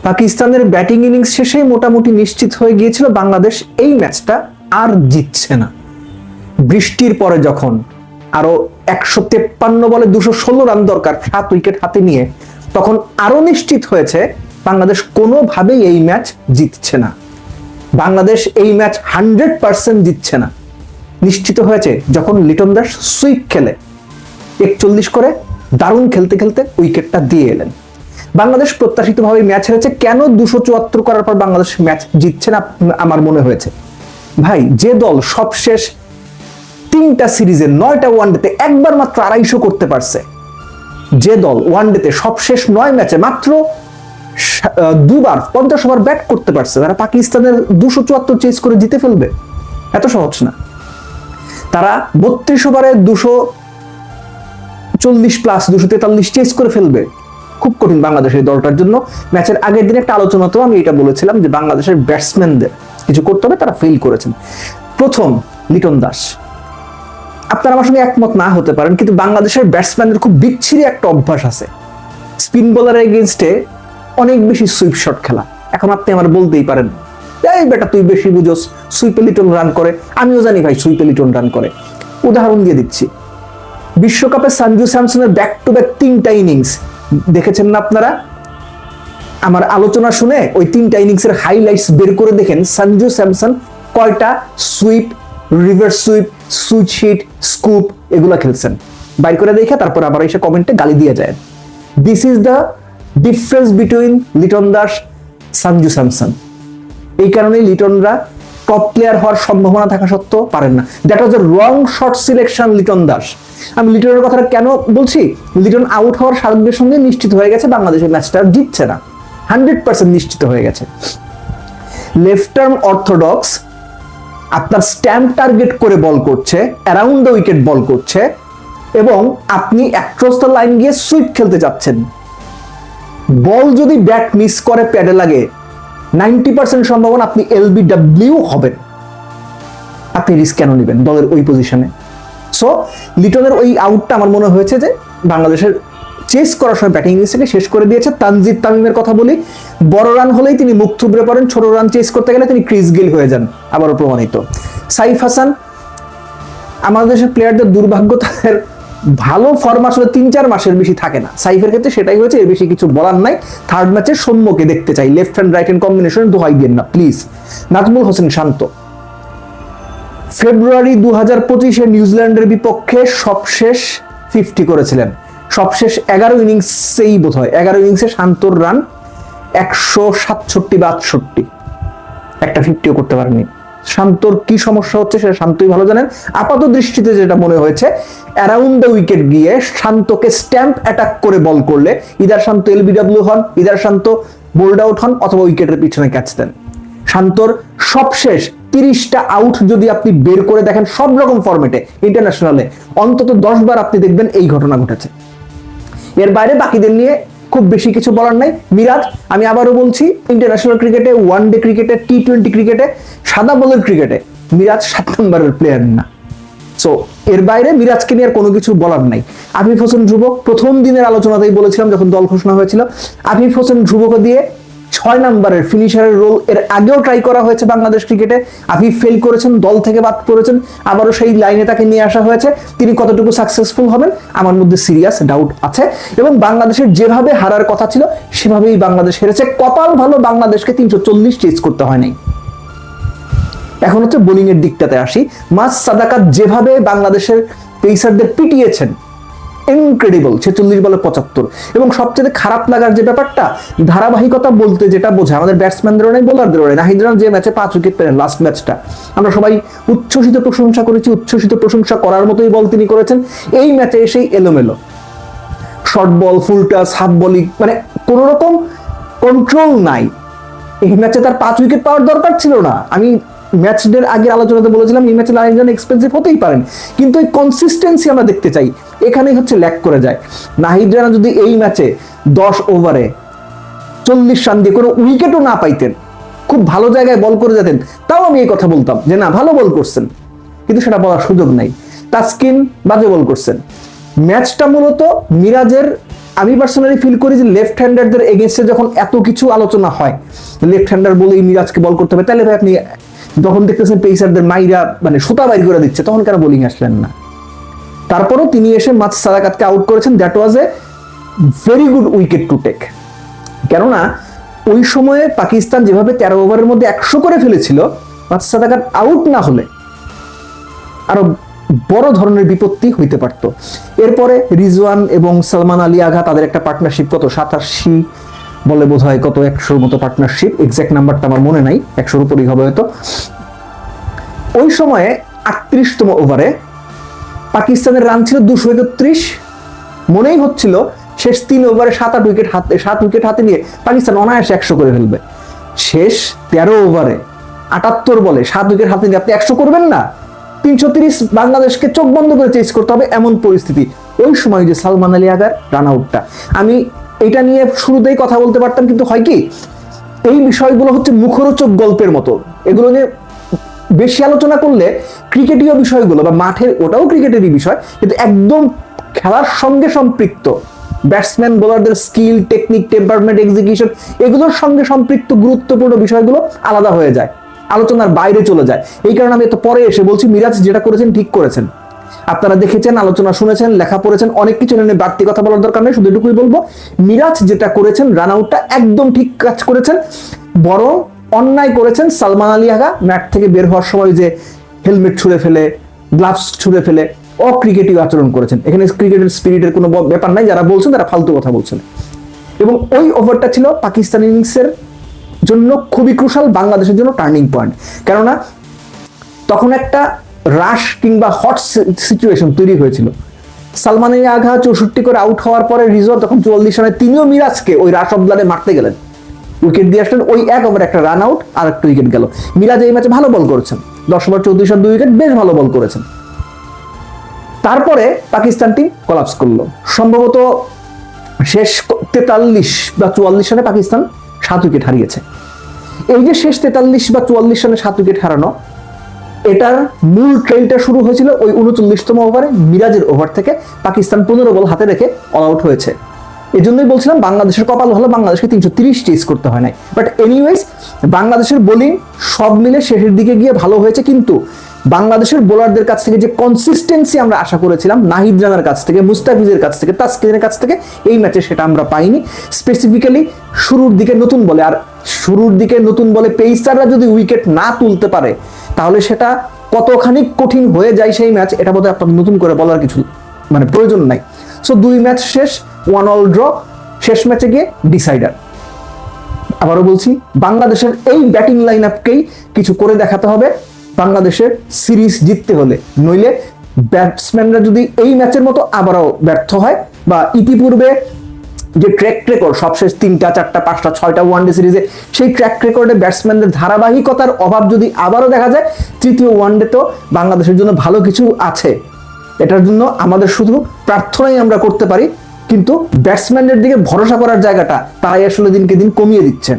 পাকিস্তানের batting innings শেষেই মোটামুটি নিশ্চিত হয়ে গিয়েছিল বাংলাদেশ এই ম্যাচটা আর জিতছে না। বৃষ্টির পরে যখন আরো 153 বলে 216 রান দরকার 7 উইকেট হাতে নিয়ে, তখন আরো নিশ্চিত হয়েছে বাংলাদেশ কোনোভাবেই এই ম্যাচ জিতছে না। বাংলাদেশ এই ম্যাচ 100% জিতছে না নিশ্চিত হয়েছে যখন লিটন দাস সুইপ খেলে 41 করে দারুণ খেলতে খেলতে উইকেটটা দিয়ে এলেন। বাংলাদেশ প্রত্যাশিতভাবে ম্যাচ হেরেছে। কেন 274 করার পর বাংলাদেশ ম্যাচ জিতছে না আমার মনে হয়েছে, ভাই যে দল সবশেষ 3টা সিরিজে 9টা ওয়ানডেতে একবার মাত্র 250 করতে পারছে, যে দল ওয়ানডেতে সবশেষ 9 ম্যাচে মাত্র 2বার 50 ওভার ব্যাট করতে পারছে, তারা পাকিস্তানের 274 চেস করে জিতে ফেলবে? এত সহজ না। তারা 32 ওভারে 240 প্লাস 243 চেস করে ফেলবে, খুব কঠিন বাংলাদেশের দলটার জন্য। ম্যাচের আগের দিন একটা আলোচনাতেও আমি এটা বলেছিলাম যে বাংলাদেশের ব্যাটসম্যানদের কিছু করতে হবে, তারা ফেল করেছেন। প্রথম লিটন দাস, আপনারা আমার সঙ্গে একমত না হতে পারেন, কিন্তু বাংলাদেশের ব্যাটসম্যানদের খুব বিচ্ছিরি একটা অভ্যাস আছে, স্পিন বোলারের এগেইনস্টে অনেক বেশি সুইপ শট খেলা। এখন আপনি আমার বলতেই পারেন, এই বেটা তুই বেশি বুঝোস, সুইপে লিটন রান করে। আমিও জানি ভাই সুইপে লিটন রান করে। উদাহরণ দিয়ে দিচ্ছি, বিশ্বকাপে সঞ্জু স্যামসনের ব্যাক টু ব্যাক 3টা ইনিংস দেখেছেন না আপনারা? আমার আলোচনা শুনে ওই 3টা ইনিংসের হাইলাইটস বের করে দেখেন সঞ্জু স্যামসন কয়টা sweep, reverse sweep, switch hit, scoop এগুলা খেলছেন। বাইর করে দেখে তারপর আবার এসে কমেন্টে গালি দিয়ে যায়। This is the difference between Liton Das, Sanju Samson. এই কারণেই লিটনরা টপ প্লেয়ার হওয়ার সম্ভাবনা থাকা সত্ত্বেও পারেন না। That was A wrong shot selection Liton Das. আমি লিটনের কথাটা কেন বলছি? লিটন আউট হওয়ার সঙ্গে সঙ্গে নিশ্চিত হয়ে গেছে বাংলাদেশের ম্যাচটা জিতছে না, 100% নিশ্চিত হয়ে গেছে। লেফট আর্ম অর্থোডক্স আপনার স্ট্যাম্প টার্গেট করে বল করছে, অ্যারাউন্ড দ্য উইকেট বল করছে, এবং আপনি অ্যাক্রস দ্য লাইন গিয়ে সুইপ খেলতে যাচ্ছেন। বল যদি ব্যাট মিস করে প্যাডে লাগে, 90% সম্ভাবনা আপনি এলবিডব্লিউ হবেন। আপনি রিস্ক কেন নেবেন দলের ওই পজিশনে? সো লিটনের ওই আউটটা আমার মনে হয়েছে যে বাংলাদেশের চেস করার সময় ব্যাটিং ইনিংসটাকে শেষ করে দিয়েছে। তানজিদ তামিমের কথা বলি, বড় রান হলেই তিনি মুখ থুবড়ে পড়েন, ছোট রান চেস করতে গেলে তিনি ক্রিস গেল হয়ে যান, আবারও প্রমাণিত। সাইফ হাসান, আমাদের দেশের প্লেয়ারদের দুর্ভাগ্য, তাদের ভালো ফর্ম আসলে 3-4 মাসের বেশি থাকে না। সাইফের ক্ষেত্রে সেটাই হয়েছে, এর বেশি কিছু বলার নাই। থার্ড ম্যাচে সৌম্যকে দেখতে চাই, left hand right hand combination দোহাই দিন না প্লিজ। নাজমুল হোসেন শান্ত, ফেব্রুয়ারি 2025-এ নিউজিল্যান্ডের বিপক্ষে সবশেষ 50 করেছিলেন, সবশেষ 11 ইনিংসেই বোধ হয় 11 ইনিংসে শান্তর রান 167 বা 68, একটা 50ও করতে পারেনি। শান্তর কি সমস্যা হচ্ছে সেটা শান্তই ভালো জানেন। আপাত দৃষ্টিতে যেটা মনে হয়েছে, অ্যারাউন্ড দ্য উইকেট গিয়ে শান্তকে স্ট্যাম্প অ্যাটাক করে বল করলে ইদার শান্ত এলবিডব্লিউ হন, ইদার শান্ত বোল্ড আউট হন, অথবা উইকেটের পিছনে ক্যাচ দেন। শান্তর সবশেষ 30টা আউট যদি আপনি বের করে দেখেন সব রকম ফরম্যাটে ইন্টারন্যাশনালে, অন্তত 10 বার আপনি দেখবেন এই ঘটনা ঘটেছে। এর বাইরে বাকিদের নিয়ে খুব বেশি কিছু বলার নাই। মিরাজ, আমি আবারও বলছি, ইন্টারন্যাশনাল ক্রিকেটে, ওয়ানডে ক্রিকেটে, টি20 ক্রিকেটে, সাদা বলের ক্রিকেটে মিরাজ 7 নম্বরের প্লেয়ার না। সো এর বাইরে মিরাজকে নিয়ে আর কোনো কিছু বলার নাই। আফিফ হোসেন ধ্রুব, প্রথম দিনের আলোচনাতেই বলেছিলাম যখন দল ঘোষণা হয়েছিল, আফিফ হোসেন ধ্রুবকে দিয়ে 6 নম্বরের ফিনিশারের রোল এর আগেও ট্রাই করা হয়েছে বাংলাদেশ ক্রিকেটে। আফিফ ফেল করেছেন, দল থেকে বাদ পড়েছেন, আবারও সেই লাইনে তাকে নিয়ে আসা হয়েছে। তিনি কতটুকু সাকসেসফুল হবেন আমার মধ্যে সিরিয়াস ডাউট আছে। এবং বাংলাদেশের যেভাবে হারার কথা ছিল সেভাবেই বাংলাদেশ হেরেছে। কপাল ভালো, বাংলাদেশকে 340 চেজ করতে হয় নাই। এখন হচ্ছে বোলিং এর দিকটাতে আসি। মাস সাদাকাত যেভাবে বাংলাদেশের পেসারদের পিটিয়েছেন, ইনক্রেডিবল, 46 বলে 75। এবং সবচেয়ে খারাপ লাগার যে ব্যাপারটা, ধারাবাহিকতা বলতে যেটা বোঝে আমাদের ব্যাটসম্যানদেরও নেই, বোলারদেরও নেই। নাহিদ রানা যে ম্যাচে 5 উইকেট পেলেন লাস্ট ম্যাচটা, আমরা সবাই উচ্ছ্বসিত প্রশংসা করেছি, উচ্ছ্বসিত প্রশংসা করার মতোই বল তিনি করেছেন। এই ম্যাচে এসেই এলোমেলো শর্ট বল, ফুল টাচ, হাফ বলিং, মানে কোন রকম কন্ট্রোল নাই। এই ম্যাচে তার 5 উইকেট পাওয়ার দরকার ছিল না। আমি ম্যাচ ডের আগের আলোচনাতে বলেছিলাম এই ম্যাচে নাহিদ রানা এক্সপেন্সিভ হতেই পারেন, কিন্তু এই কনসিস্টেন্সি আমরা দেখতে চাই, এখানেই হচ্ছে ল্যাক করে যায়। নাহিদ রানা যদি এই ম্যাচে 10 ওভারে 40 রান দিয়ে কোনো উইকেটও না পাইতেন, খুব ভালো জায়গায় বল করে যেতেন, তাও আমি এই কথা বলতাম যে না ভালো বল করছেন, কিন্তু সেটা বলার সুযোগ নাই। তাসকিন বাজে বল করছেন। ম্যাচটা মূলত মিরাজের আমি পার্সোনালি ফিল করি যে লেফট হ্যান্ডারদের এগেনস্টে যখন এত কিছু আলোচনা হয়, লেফট হ্যান্ডার বলেই মিরাজকে বল করতে হবে, তাহলে ভাই আপনি যখন দেখতেছেন পেসারদের মাইরা মানে সুতা বাইর করে দিচ্ছে, তখন কেন বোলিং আসলেন না? তারপরও তিনি এসে মাছ সাদাকাতকে আউট করেছেন। That was a very good wicket to take. কেননা ওই সময়ে পাকিস্তান যেভাবে 13 ওভারের মধ্যে 100 করে ফেলেছিল, মাছ সাদাকাত আউট না হলে আরো বড় ধরনের বিপত্তি হইতে পারত। এরপরে রিজওয়ান এবং সালমান আলী আগা তাদের একটা পার্টনারশিপ, কত 87 বলে বোধ হয় কত 100-র মতো পার্টনারশিপ, এক্সাক্ট নাম্বারটা আমার মনে নাই, 100-র উপরই হবে হয়তো। ওই সময়ে 38তম ওভারে পাকিস্তানের রান ছিল 231। মনেই হচ্ছিল শেষ 3 ওভারে 7 উইকেট হাতে নিয়ে পাকিস্তান অনায়াসে 100 করে ফেলবে। শেষ 13 ওভারে 78 বলে 7 উইকেট হাতে নিয়ে আপনি 100 করবেন না? 330 বাংলাদেশকে চোখ বন্ধ করে চেস করতে হবে, এমন পরিস্থিতি। ওই সময় যে সালমান আলী আগার রান আউটটা, আমি এটা নিয়ে শুরুতেই কথা বলতে পারতাম, কিন্তু হয় কি, এই বিষয়গুলো হচ্ছে মুখরোচক গল্পের মতো, এগুলো নিয়ে বেশি আলোচনা করলে ক্রিকেটীয় বিষয়গুলো বা মাঠের, ওটাও ক্রিকেটেরই বিষয়, কিন্তু একদম খেলার সঙ্গে সম্পৃক্ত ব্যাটসম্যান বোলারদের স্কিল, টেকনিক, টেম্পারমেন্ট, এক্সিকিউশন, এগুলোর সঙ্গে সম্পৃক্ত গুরুত্বপূর্ণ বিষয়গুলো আলাদা হয়ে যায়, আলোচনার বাইরে চলে যায়। এই কারণে আমি এত পরে এসে বলছি মিরাজ যেটা করেছেন ঠিক করেছেন। আপনারা দেখেছেন, আলোচনা শুনেছেন, লেখা পড়েছেন, অনেক কিছু নিয়ে বাড়তি কথা বলার দরকার নেই, শুধু এটুকুই বলবো মিরাজ যেটা করেছেন, রান আউটটা একদম ঠিক কাজ করেছেন। বরং অন্যায় করেছেন সালমান আলী আগা, ম্যাট থেকে বের হওয়ার সময় যে হেলমেট ছুঁড়ে ফেলে, গ্লাভস ছুঁড়ে ফেলে অক্রিকেটীয় আচরণ করেছেন। এখানে ক্রিকেটের স্পিরিটের কোনো ব্যাপার নাই, যারা বলছেন তারা ফালতু কথা বলছেন। এবং ওই ওভারটা ছিল পাকিস্তান ইনিংসের জন্য খুবই ক্রুশাল, বাংলাদেশের জন্য টার্নিং পয়েন্ট। কেননা তখন একটা রাশ কিংবা হট সিচুয়েশন তৈরি হয়েছিল। সালমান আলী আগা 64 করে আউট হওয়ার পরে রিজওয়ান তখন 44 রানে তিনিও মিরাজকে ওই রাশ অফ ব্লাডে মারতে গেলেন, উইকেট দিয়ে আসলেন। ওই এক ওভারে একটা রান আউট আর একটা উইকেট গেল। মিরাজ এই ম্যাচে ভালো বল করেছেন, 10 ওভার 34 রান 2 উইকেট, বেশ ভালো বল করেছেন। তারপরে পাকিস্তান টিম কলাপস করলো। সম্ভবত শেষ 43 বা 44 রানে পাকিস্তান 7 উইকেট হারিয়েছে। এই যে শেষ 43 বা 44 রানে 7 উইকেট হারানো, এটার মূল ট্রেনটা শুরু হয়েছিল ওই 39তম ওভারে মিরাজের ওভার থেকে। পাকিস্তান 15 বল হাতে রেখে অল আউট হয়েছে। এই জন্যই বলছিলাম বাংলাদেশের কপাল ভালো, বাংলাদেশকে 330 চেস করতে হয় নাই। বাট এনিওয়েজ, বাংলাদেশের বোলিং সব মিলে শেষের দিকে গিয়ে ভালো হয়েছে, কিন্তু বাংলাদেশের বোলারদের কাছ থেকে যে কনসিস্টেন্সি আমরা আশা করেছিলাম, নাহিদ রানার কাছ থেকে, মুস্তাফিজের কাছ থেকে, তাসকিনের কাছ থেকে, এই ম্যাচে সেটা আমরা পাইনি। স্পেসিফিক্যালি শুরুর দিকে নতুন বলে, আর শুরুর দিকে নতুন বলে পেসাররা যদি উইকেট না তুলতে পারে, তাহলে সেটা কতখানি কঠিন হয়ে যায় সেই ম্যাচ, এটা বোধহয় আপনাদের নতুন করে বলার কিছু মানে প্রয়োজন নাই। সো 2 ম্যাচ শেষ, 1 অল ড্র, শেষ ম্যাচে গিয়ে ডিসাইডার। আবারও বলছি, বাংলাদেশের এই ব্যাটিং লাইন আপকেই কিছু করে দেখাতে হবে বাংলাদেশের সিরিজ জিততে হলে। নইলে ব্যাটসম্যানরা যদি এই ম্যাচের মতো আবারও ব্যর্থ হয়, বা ইতিপূর্বে যে ট্র্যাক রেকর্ড সবশেষ 3টা 4টা 5টা 6টা ওয়ানডে সিরিজে, সেই ট্র্যাক রেকর্ডে ব্যাটসম্যানদের ধারাবাহিকতার অভাব যদি আবারও দেখা যায়, তৃতীয় ওয়ানডে তো বাংলাদেশের জন্য ভালো কিছু আছে। এটার জন্য আমাদের শুধু প্রার্থনাই আমরা করতে পারি, কিন্তু ব্যাটসম্যানদের দিকে ভরসা করার জায়গাটা তারাই আসলে দিনকে দিন কমিয়ে দিচ্ছেন।